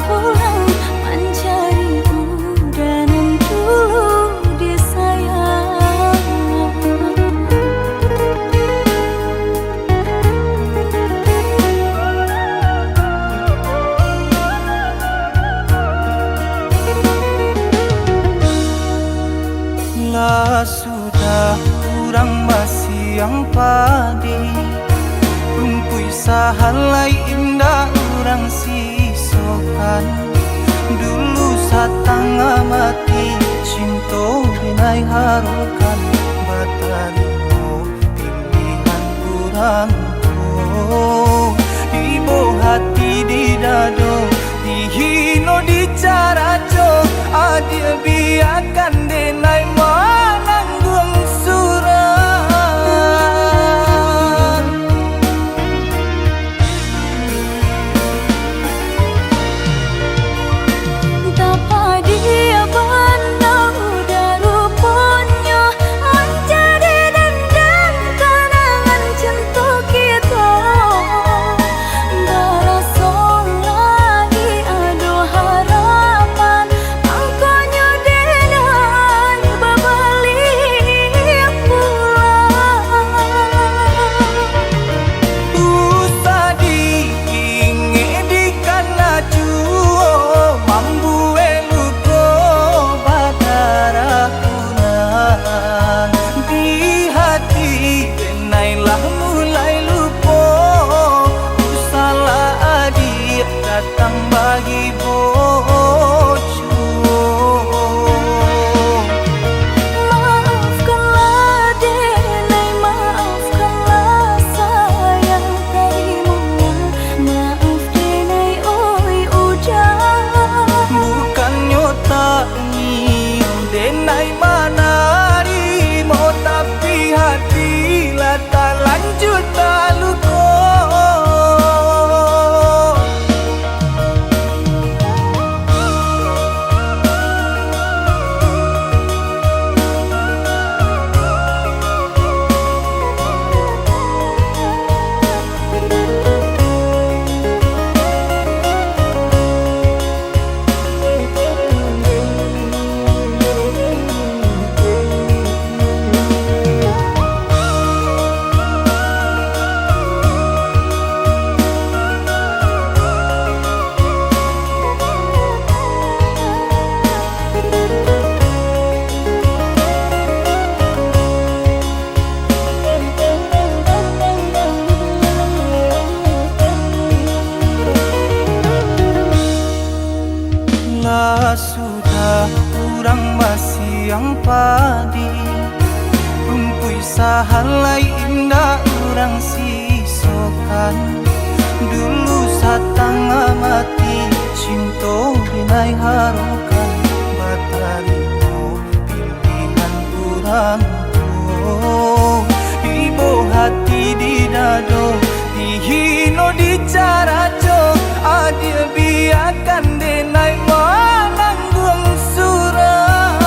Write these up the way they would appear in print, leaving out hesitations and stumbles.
pulang mencari udara dulu di Lah sudah kurang masih yang padi Rumpui sahalai indah orang sisokan Dulu satang mati cinta binai harukan Batarimo pilihan kurang tuh Ibu hati di dado dihino di caraco Adia biarkan denai mananggung suran Tapa dia pandang udah rupanya menjadi dendam kenangan cinta kita Berasa lagi ada harapan angkanya denai berbalik pulang Usah diinge di kana juo mambu eluko badarakunan Di hati denailah mulai lupo Usalah adik datang bagi bojo Maafkanlah denai, maafkanlah sayang tadimu Maaf denai oi ujang Bukannya tak nyium denai manarimo Tapi hati lah tak lanjut tak luko Lah sudah kurang masih yang padi Rumpui sahalai indah orang sisokan Dulu satang mati cinta binai harukan Batarimo pilihan kurang tuh Ibu hati di dado dihino di caraco Adia biarkan denai mananggung suran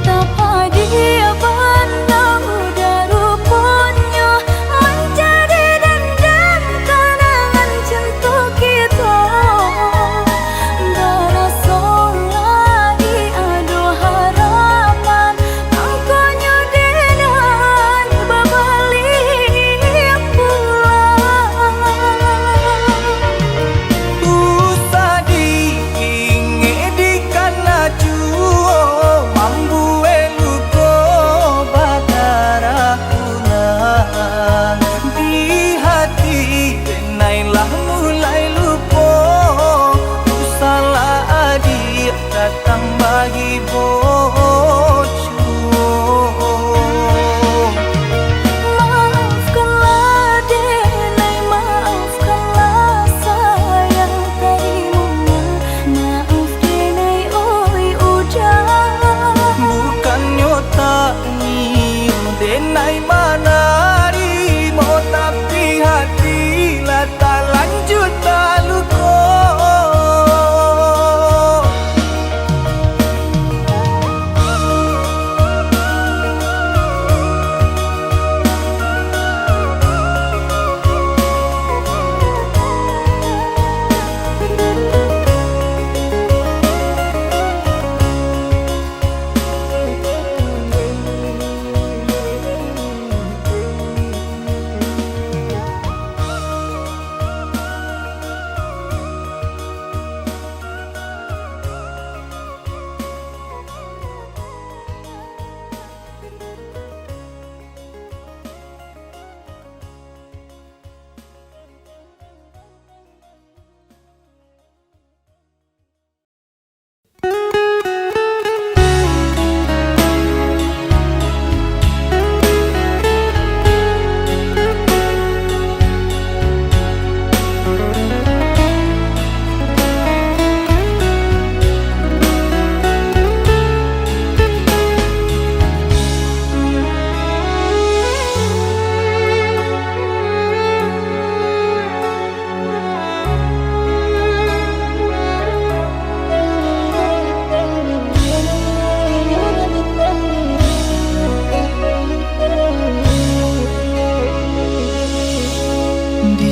Tapa dia pandang udah rupanya menjadi dendam kenangan cinta kita Berasa lagi ada harapan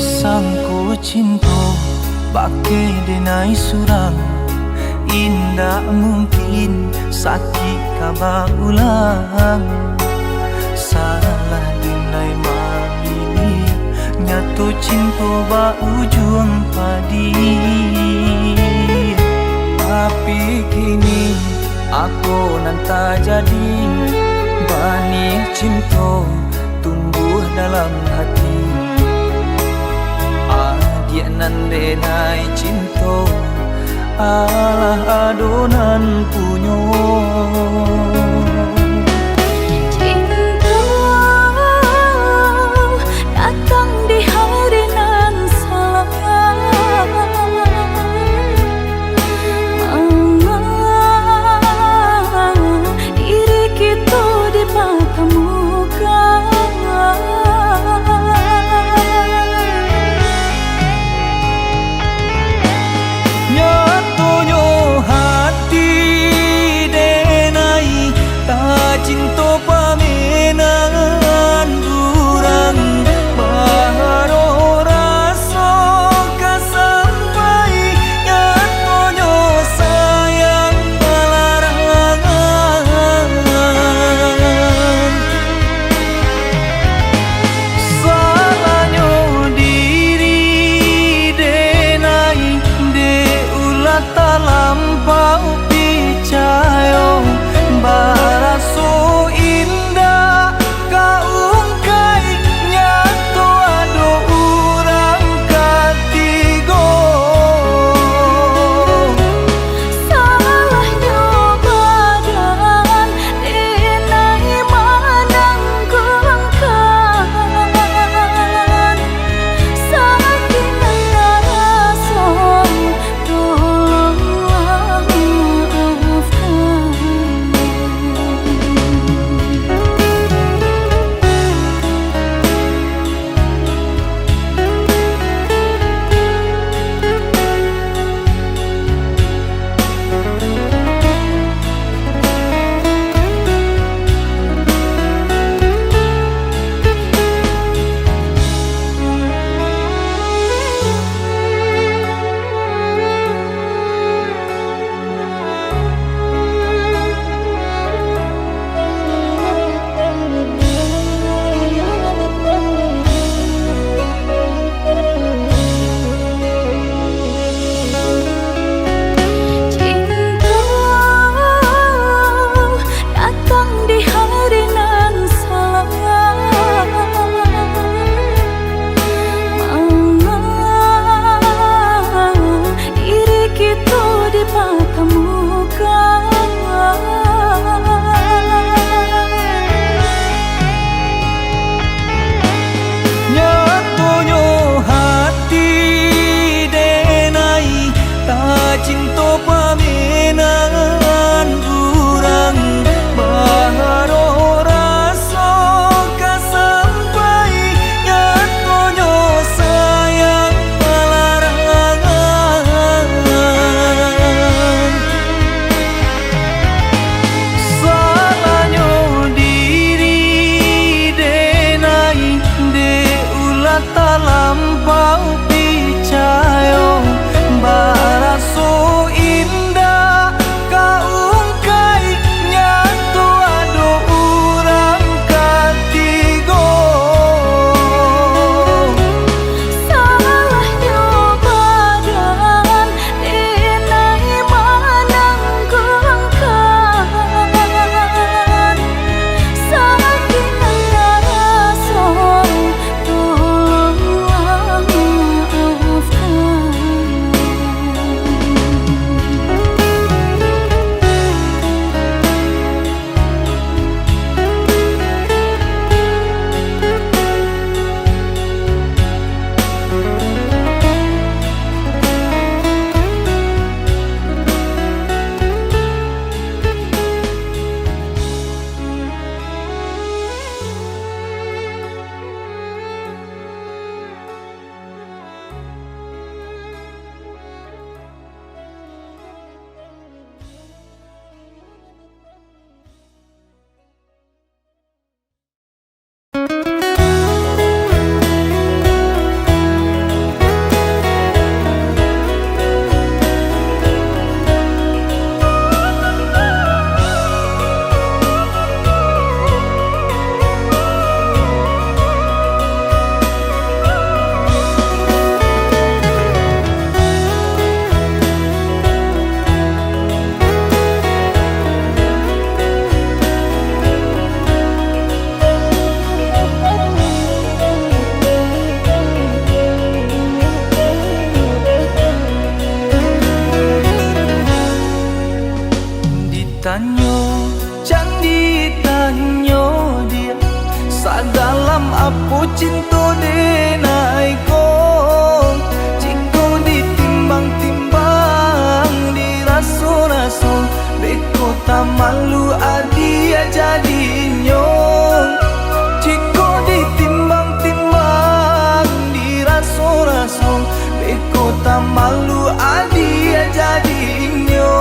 Sangko cinta bake denai surang, indah mungkin sakit kaba ulang. Salah denai mamili, nyatu cinta ba ujung padi. Tapi kini aku nanta jadi, bani cinta tumbuh dalam hati. Dia nan denai cinta, alah adonan punyo. Cinta datang di hari nan salah, diri kita di mata muka. Nyatonya hati denai raso beko tak malu adia jadi inyo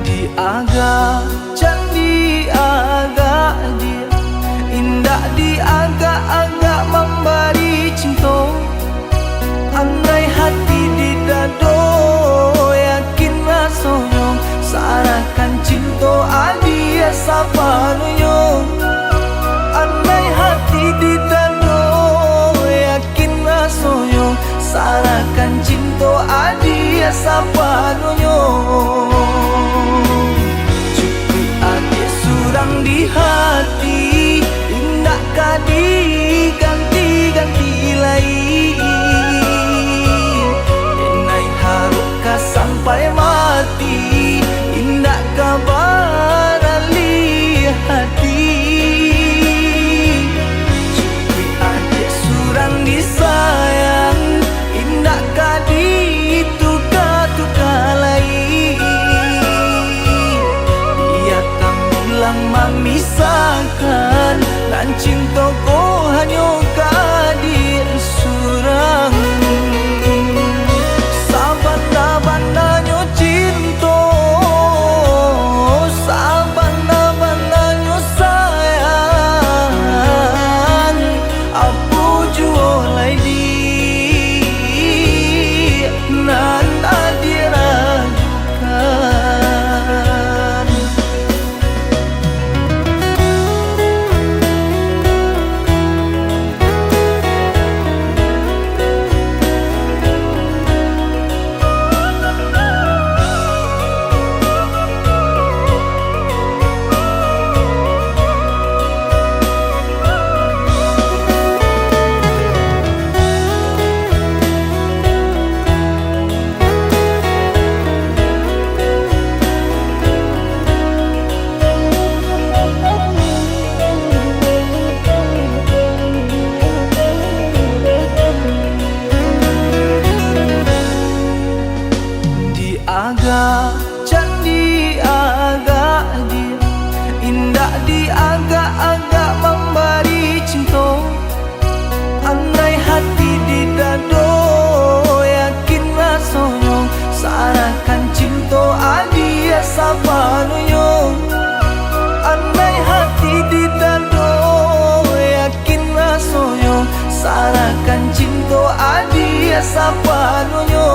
di aga candi aga dia indah di aga-aga memberi cinta andai hati di dado yakin rasanya sarahkan cinta adia sapa nyo andai hati di dado yakin rasanya sarahkan cinta adia sapa nyo cukup adia surang di hati indah kadi ganti-ganti lain enai haruka sampai mati indah kabar ali hati cukup adik surang disayang indah kadi tuka-tuka lain dia tak bilang memisahkan dan cinta ko hanya kadir surang sabana-bananya cinta sabana-bananya sayang apu jualai di nan adirajukan aga candi aga dia indah di aga-aga memberi cinta andai hati di dado yakin rasanya sarahkan cinta adia sapa nyo andai hati di dado yakin rasanya sarahkan cinta adia sapa nyo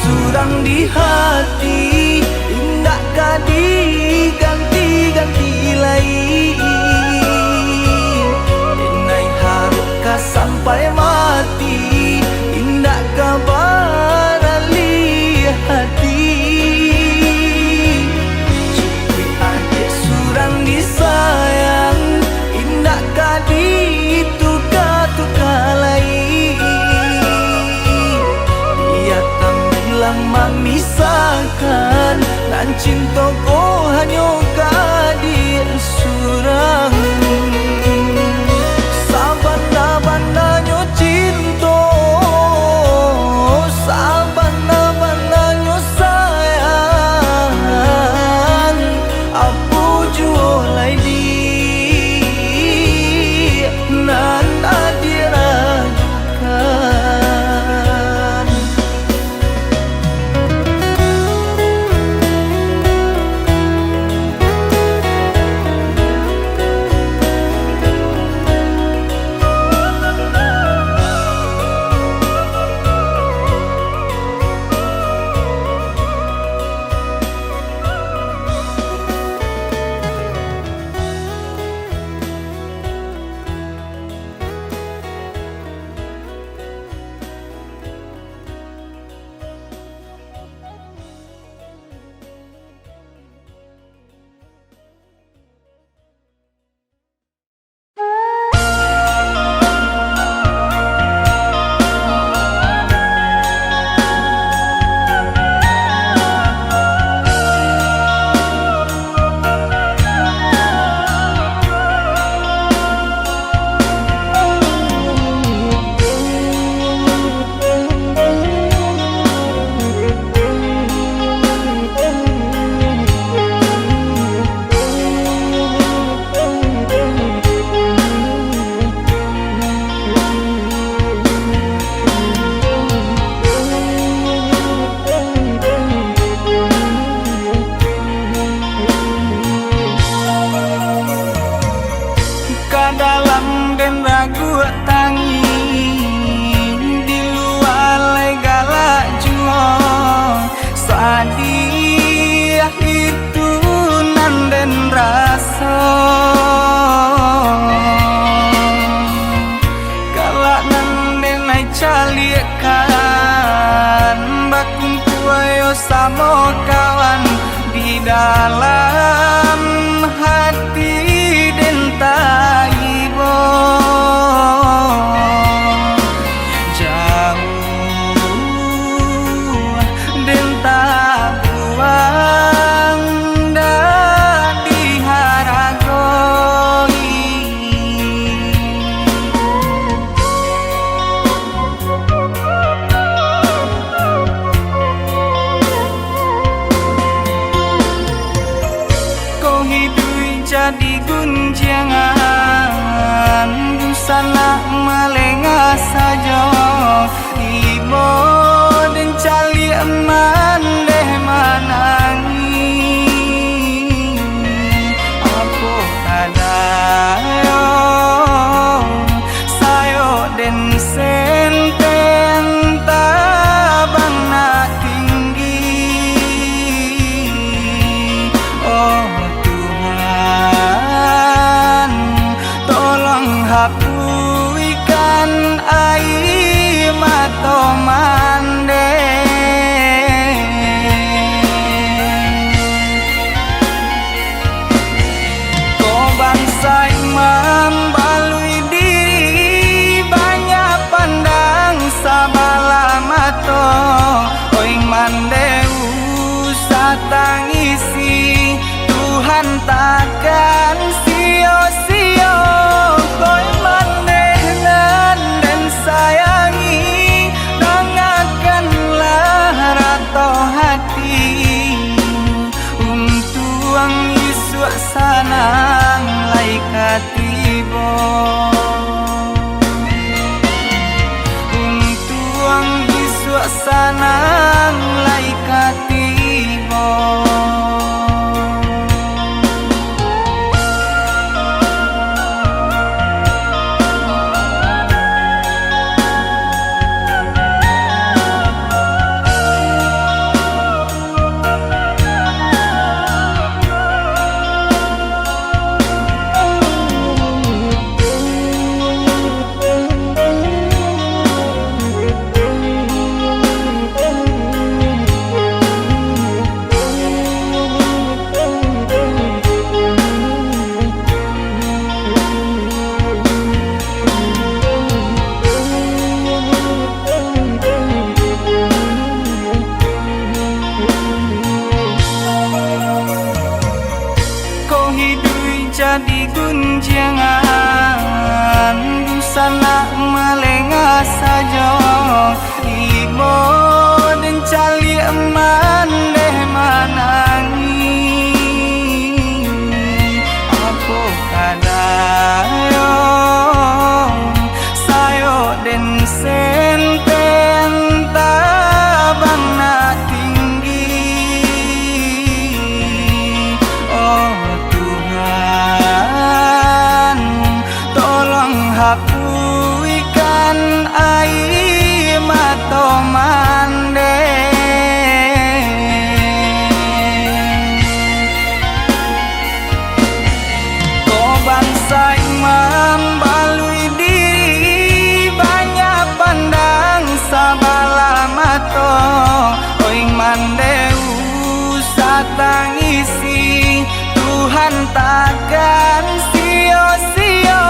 surang di hati indah kadi ganti-ganti lain enai haruka sampai mati indah kabar ali hati cukup adik surang disayang indah kadi tuka-tuka lain dia tak bilang memisahkan dan cinta ko hanya kadir surang sabana-bananya cinta sabana-bananya sayang apu jualai di nan adirajukan jadi gunjangan busana melengah saja ibo dan cali eman deh manangi apa kadayo sayo den senten tabang na tinggi oh Tuhan tolong hapuskan air mata mande kau bangsa imam balui diri banyak pandang sabala mato oi mandeu satangisi Tuhan takkan sio-sio koi mandenan dan sayangi dengarkanlah rato hati untuang Yesus sanang laikatibo untuang Yesus sanang laikatibo jadi gunjangan busana melengah saja ibo dan cali eman deh manangi apa kadayo sayo den senten tabang na tinggi oh hapuskan air mata mande kau bangsa imam balui diri banyak pandang sabala mato oi mandeu satangisi Tuhan takkan sio-sio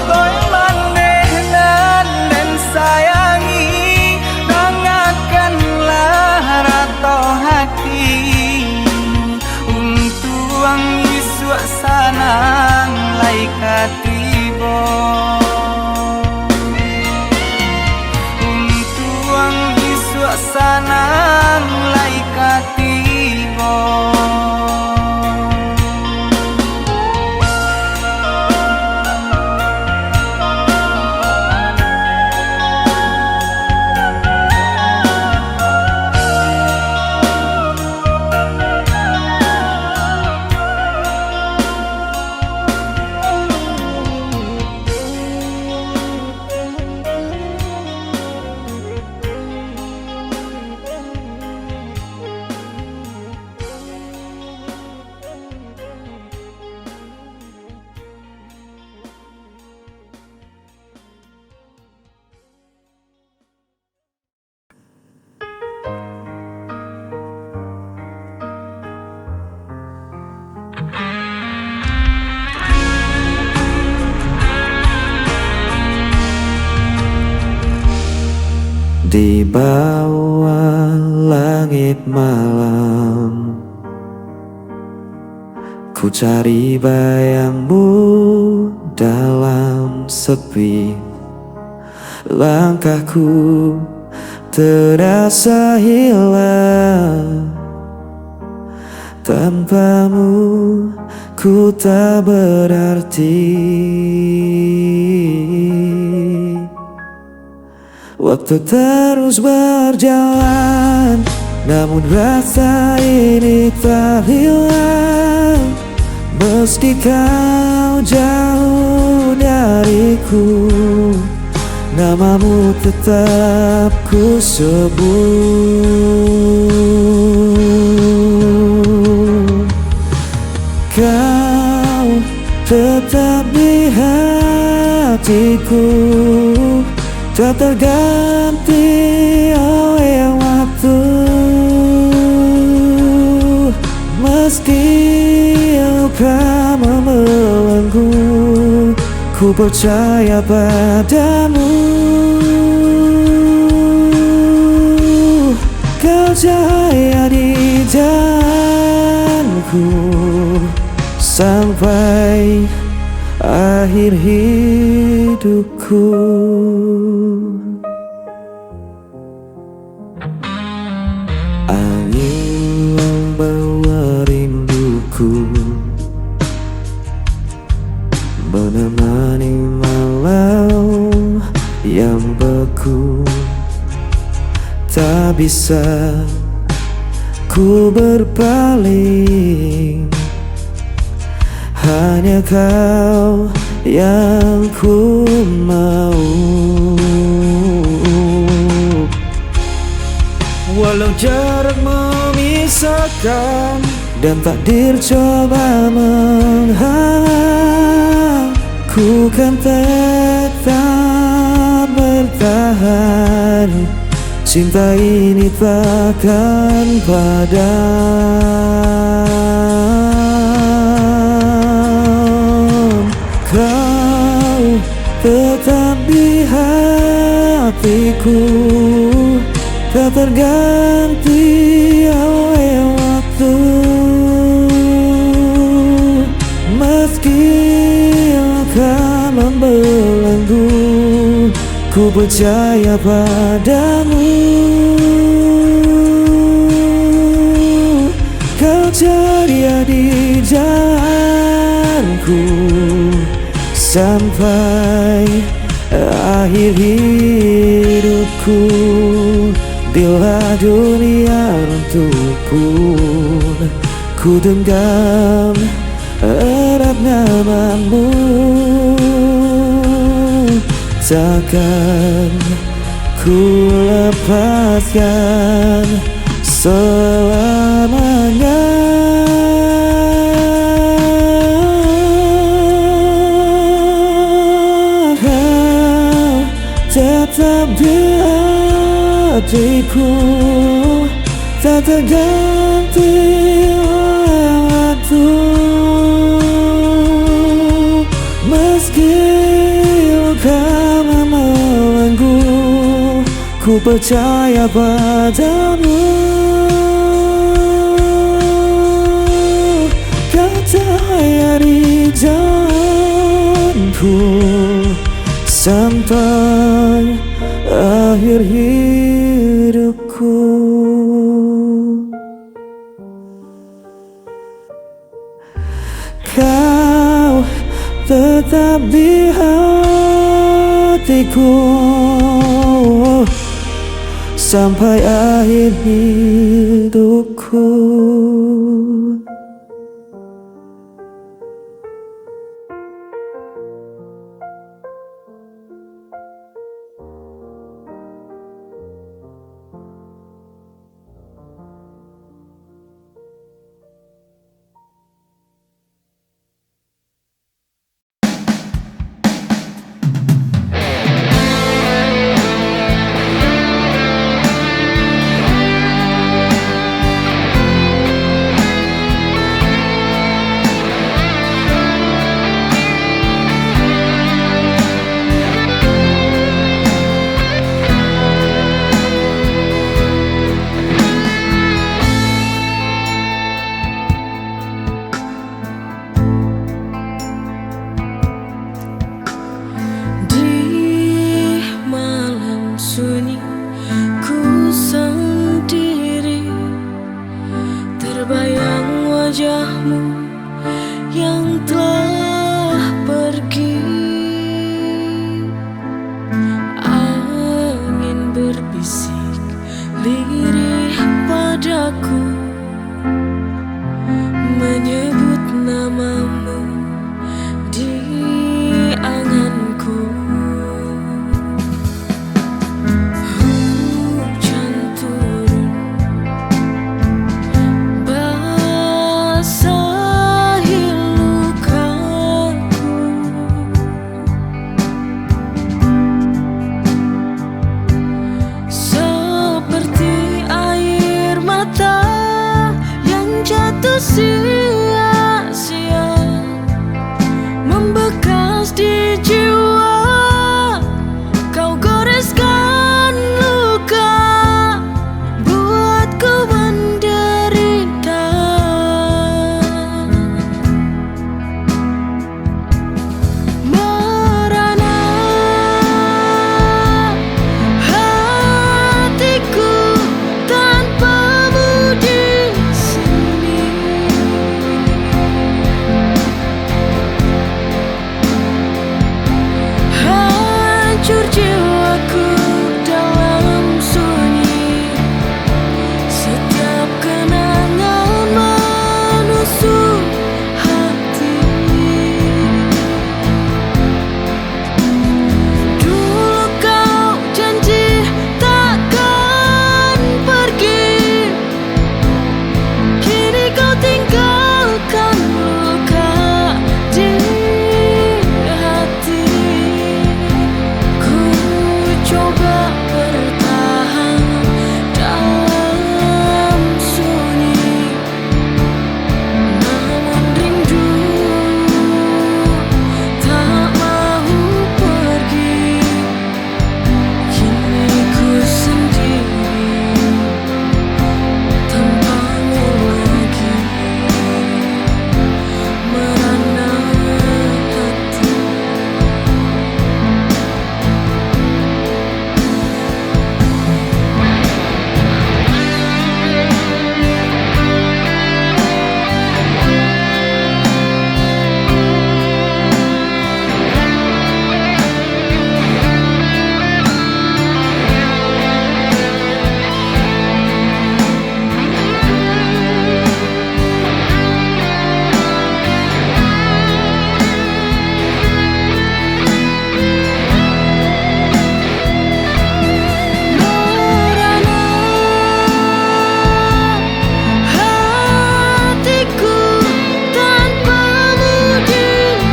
koi mandenan dan sayangi dengarkanlah rato hati untuang Yesus sanang laikatibo untuang Yesus sanang laikatibo Di bawah langit malam ku cari bayangmu dalam sepi. Langkahku terasa hilang Tanpamu ku tak berarti. Waktu terus berjalan, namun rasa ini tak hilang. Meski kau jauh dariku, namamu tetap ku sebut. Kau tetap di hatiku, tak terganti oleh waktu. Meski luka membelenggu, ku percaya padamu. Kau cahaya di jalanku sampai akhir hidupku. Angin membawa rinduku, menemani malam yang beku. Tak bisa ku berpaling, hanya kau yang ku mau. Walau jarak memisahkan dan takdir coba menghalang, ku kan tetap bertahan. Cinta ini takkan padam. Kau tetap di hatiku, tak terganti oleh waktu. Meski akan membelenggu, ku percaya padamu. Kau ceria di jalanku sampai akhir hidupku. Bila dunia runtuh pun, ku genggam erat namamu. Takkan ku lepaskan selamanya. Kau tetap di hatiku, tak terganti oleh waktu. Meski kau melenggu, ku percaya padamu. Kau cahaya di jalanku sampai akhir hidupku. Kau tetap di hatiku sampai akhir hidupku. jiwa kau goreskan luka, buatku menderita. Merana hatiku tanpamu di sini. Hancur jiwaku dalam sunyi, setiap kenangan menusuk hati. Dulu kau janji takkan pergi, kini kau tinggalkan luka di hati. Ku coba bertahan dalam sunyi, namun rindu tak mau pergi. Kini ku sendiri tanpamu lagi, merana hati. Merana hatiku tanpamu di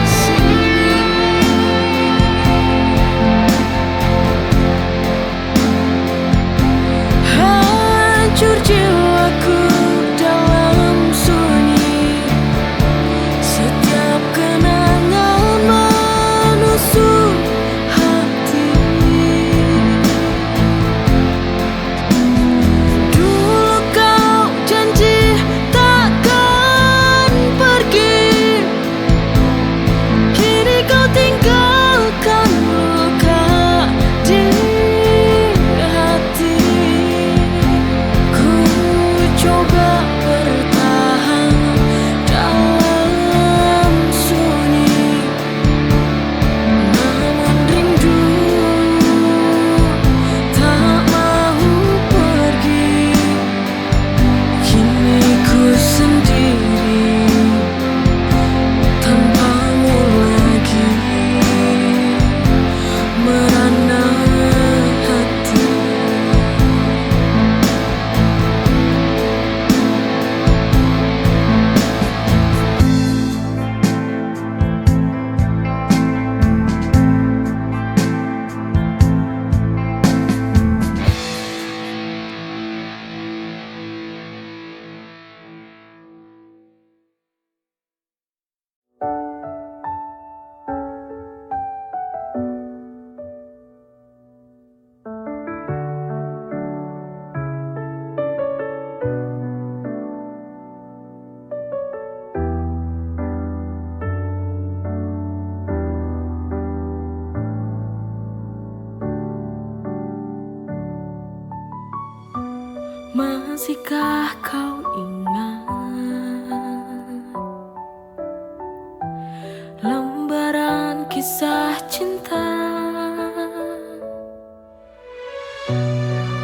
sini. Hancur jiwaku dalam sunyi, setiap kenangan menusuk hati. Dulu kau janji takkan pergi, kini kau tinggalkan luka di hati. Ku coba bertahan dalam sunyi, namun rindu tak mau pergi. Kini ku sendiri tanpamu lagi, merana hati. Masihkah kau ingat lembaran kisah cinta?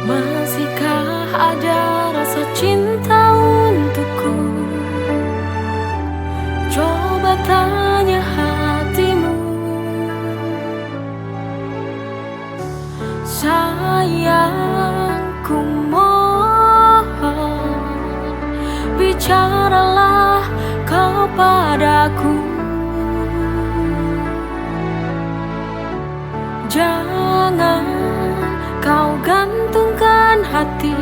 Masihkah ada rasa cinta untukku? Coba tanya hatimu. Sayangku, mohon bicaralah kau padaku. Jangan kau gantungkan hati.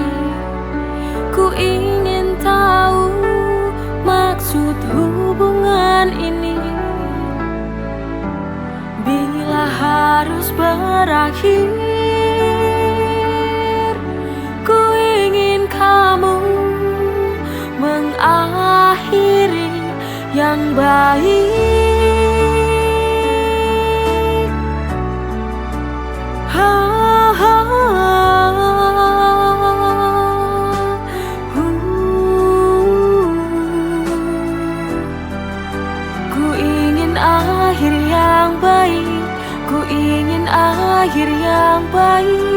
Ku ingin tahu maksud hubungan ini. harus berakhir. Ku ingin kamu mengakhiri yang baik. Ku ingin akhir yang baik. Ku ingin akhir yang baik.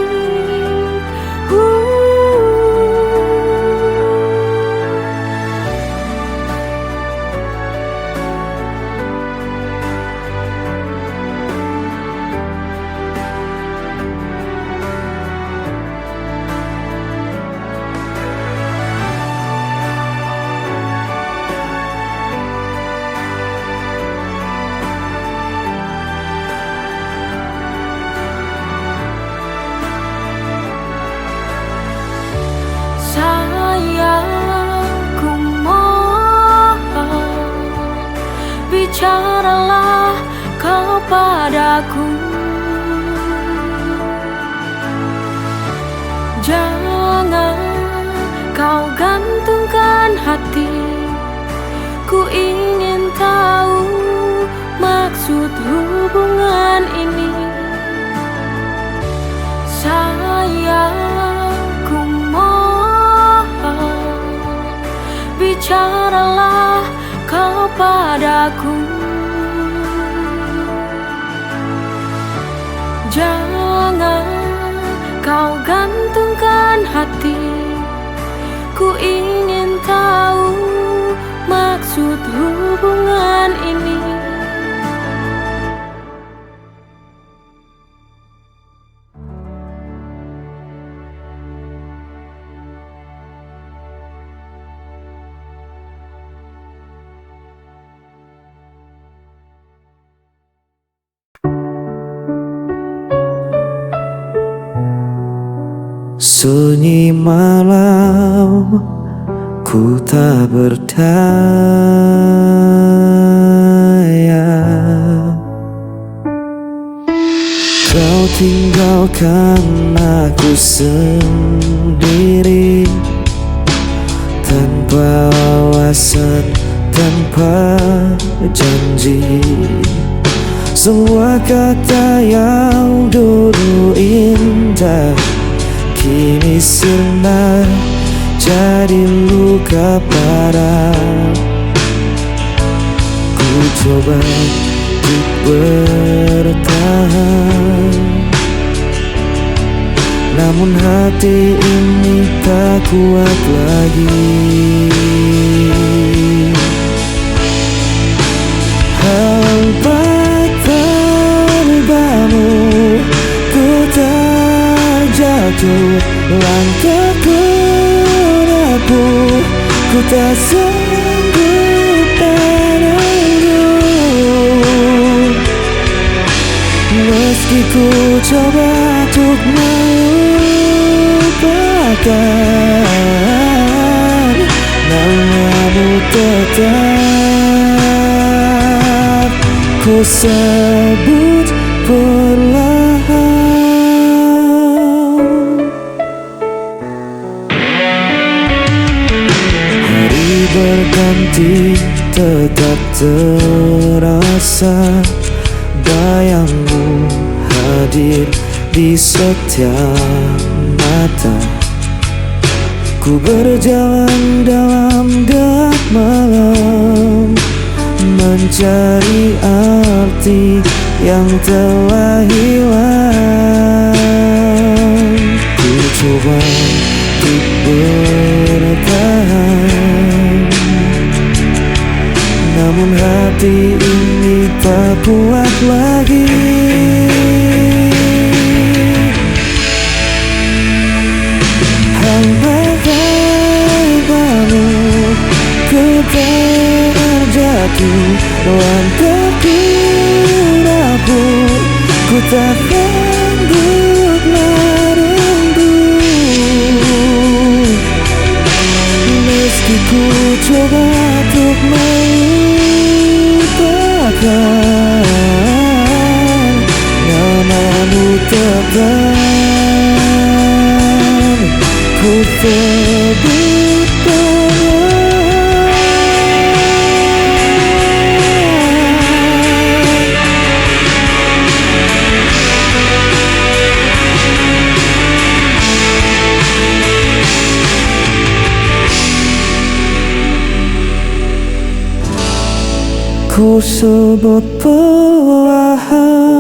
Sayang, ku mohon, bicaralah kau padaku. Jangan kau gantungkan hati. Ku ingin tahu maksud hubungan ini. Sayang, ku mohon, bicaralah kau padaku. Jangan kau gantungkan hati. Ku ingin tahu maksud hubungan ini. Sunyi malam, ku tak berdaya. Kau tinggalkan aku sendiri, tanpa alasan, tanpa janji. Semua kata yang dulu indah kini sirna jadi luka parah. Ku coba untuk bertahan, namun hati ini tak kuat lagi. Hampa tanpamu ku terjatuh, langkahku rapuh, ku tak sanggup menunggu. Meski ku coba untuk melupakan, namamu tetap ku sebut perlahan. Hari berganti tetap terasa, bayangmu hadir di setiap mata. Ku berjalan dalam gelap malam, mencari arti yang telah hilang. Ku coba untuk bertahan, namun hati ini tak kuat lagi. Hamba-hambamu ku terjatuh, langkahku rapuh, ku tak sanggup menunggu. Meski ku coba untuk melupakan, tebar, ku sebut ku sebut pewahan.